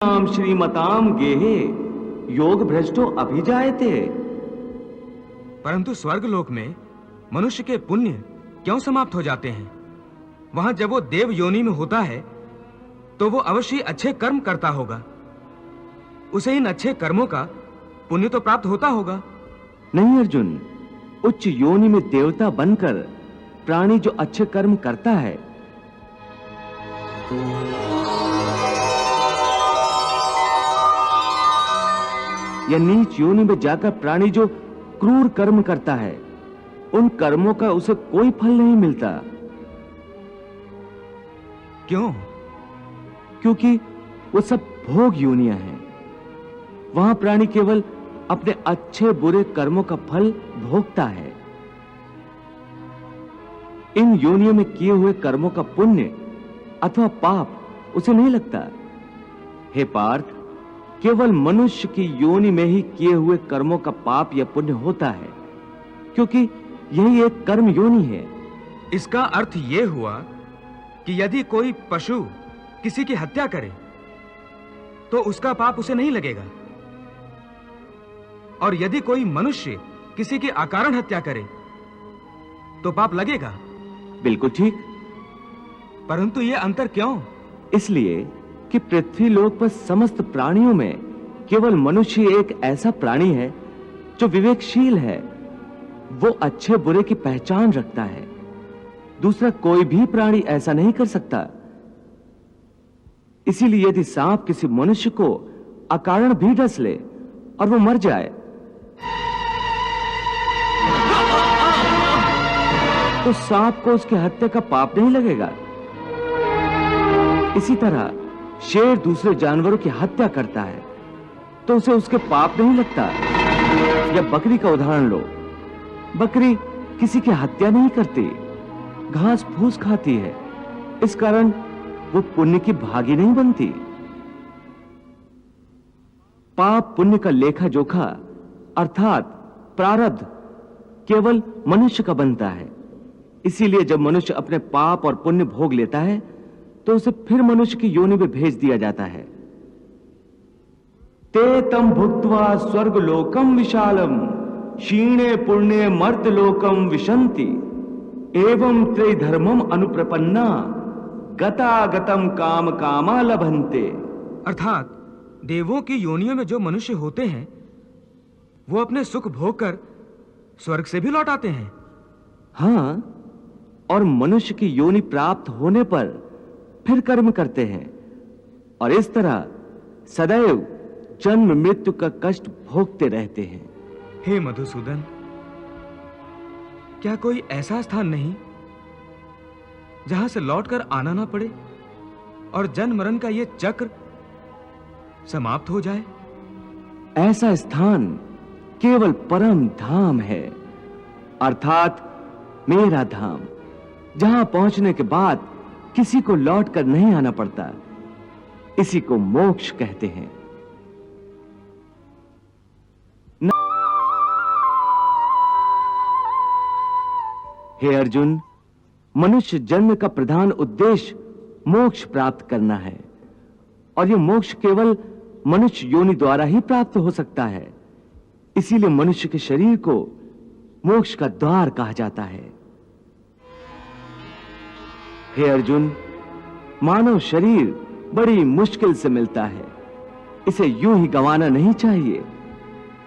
नाम श्रीमताम गेहे योग भ्रष्टो अभिजायते। परंतु स्वर्गलोक में मनुष्य के पुण्य क्यों समाप्त हो जाते हैं? वहां जब वो देव योनि में होता है तो वो अवश्य अच्छे कर्म करता होगा। उसे इन अच्छे कर्मों का पुण्य तो प्राप्त होता होगा। नहीं अर्जुन, उच्च योनि में देवता बनकर प्राणी जो अच्छे कर्म करता है, या नीच योनि में जाकर प्राणी जो क्रूर कर्म करता है, उन कर्मों का उसे कोई फल नहीं मिलता। क्यों? क्योंकि वो सब भोग योनियां हैं। वहां प्राणी केवल अपने अच्छे बुरे कर्मों का फल भोगता है। इन योनियों में किए हुए कर्मों का पुण्य अथवा पाप उसे नहीं लगता। हे पार्थ, केवल मनुष्य की योनि में ही किए हुए कर्मों का पाप या पुण्य होता है, क्योंकि यही एक कर्म योनि है। इसका अर्थ यह हुआ कि यदि कोई पशु किसी की हत्या करे तो उसका पाप उसे नहीं लगेगा, और यदि कोई मनुष्य किसी की अकारण हत्या करे तो पाप लगेगा। बिल्कुल ठीक। परंतु यह अंतर क्यों? इसलिए कि पृथ्वी लोक पर समस्त प्राणियों में केवल मनुष्य एक ऐसा प्राणी है जो विवेकशील है। वो अच्छे बुरे की पहचान रखता है। दूसरा कोई भी प्राणी ऐसा नहीं कर सकता। इसीलिए यदि सांप किसी मनुष्य को अकारण भी डस ले और वो मर जाए तो सांप को उसकी हत्या का पाप नहीं लगेगा। इसी तरह शेर दूसरे जानवरों की हत्या करता है तो उसे उसके पाप नहीं लगता। या बकरी का उदाहरण लो, बकरी किसी की हत्या नहीं करती, घास फूस खाती है, इस कारण वो पुण्य की भागी नहीं बनती। पाप पुण्य का लेखा जोखा अर्थात प्रारब्ध केवल मनुष्य का बनता है। इसीलिए जब मनुष्य अपने पाप और पुण्य भोग लेता है तो उसे फिर मनुष्य की योनि में भेज दिया जाता है। ते तम भुक्त्वा स्वर्ग लोकम विशालम क्षीणे पुण्ये मर्त लोकम विशंति एवं त्रिधर्मम अनुप्रपन्ना गतागतम काम कामा लभन्ते। अर्थात देवों की योनियों में जो मनुष्य होते हैं वो अपने सुख भोग कर स्वर्ग से भी लौट आते हैं। हाँ, और मनुष्य की योनि प्राप्त होने पर फिर कर्म करते हैं और इस तरह सदैव जन्म मृत्यु का कष्ट भोगते रहते हैं। हे मधुसूदन, क्या कोई ऐसा स्थान नहीं जहां से लौटकर आना ना पड़े और जन्म मरण का यह चक्र समाप्त हो जाए? ऐसा स्थान केवल परम धाम है, अर्थात मेरा धाम, जहां पहुंचने के बाद किसी को लौटकर नहीं आना पड़ता। इसी को मोक्ष कहते हैं। हे अर्जुन, मनुष्य जन्म का प्रधान उद्देश्य मोक्ष प्राप्त करना है, और यह मोक्ष केवल मनुष्य योनि द्वारा ही प्राप्त हो सकता है। इसीलिए मनुष्य के शरीर को मोक्ष का द्वार कहा जाता है। हे अर्जुन, मानव शरीर बड़ी मुश्किल से मिलता है। इसे यूं ही गंवाना नहीं चाहिए।